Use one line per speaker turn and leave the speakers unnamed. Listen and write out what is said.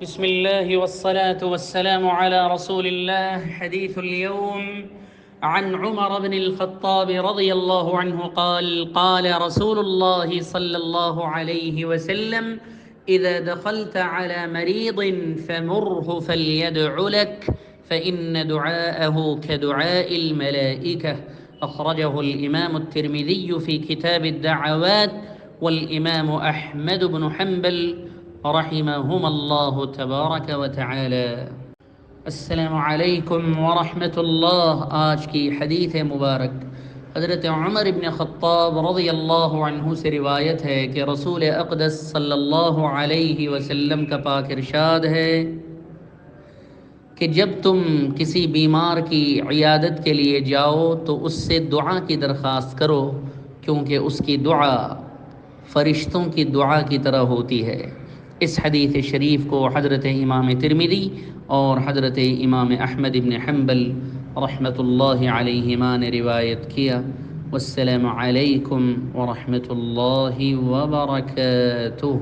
بسم الله والصلاة والسلام على رسول الله. حديث اليوم عن عمر بن الخطاب رضي الله عنه قال: قال رسول الله صلى الله عليه وسلم: إذا دخلت على مريض فمره فليدع لك، فإن دعاءه كدعاء الملائكة. أخرجه الإمام الترمذي في كتاب الدعوات، والإمام أحمد بن حنبل رحمهما الله تبارك وتعالى. السلام अलैकुम व रहमतुल्लाह। आज की हदीस मुबारक हज़रत उमर इब्न ख़त्ताब रज़ियल्लाहु अन्हु से रिवायत है कि रसूल अक़दस सल्लल्लाहु अलैहि वसल्लम का पाक इरशाद है कि जब तुम किसी बीमार की इयादत के लिए जाओ तो उससे दुआ की दरख्वास्त करो, क्योंकि उसकी दुआ फ़रिश्तों की दुआ की तरह होती है। इस हदीस शरीफ को हज़रत इमाम तिरमिज़ी और हज़रत इमाम अहमद इब्न हम्बल रहमतुल्लाहि अलैहिमा ने रिवायत किया। वस्सलामु अलैकुम व रहमतुल्लाहि व बरकातुहू।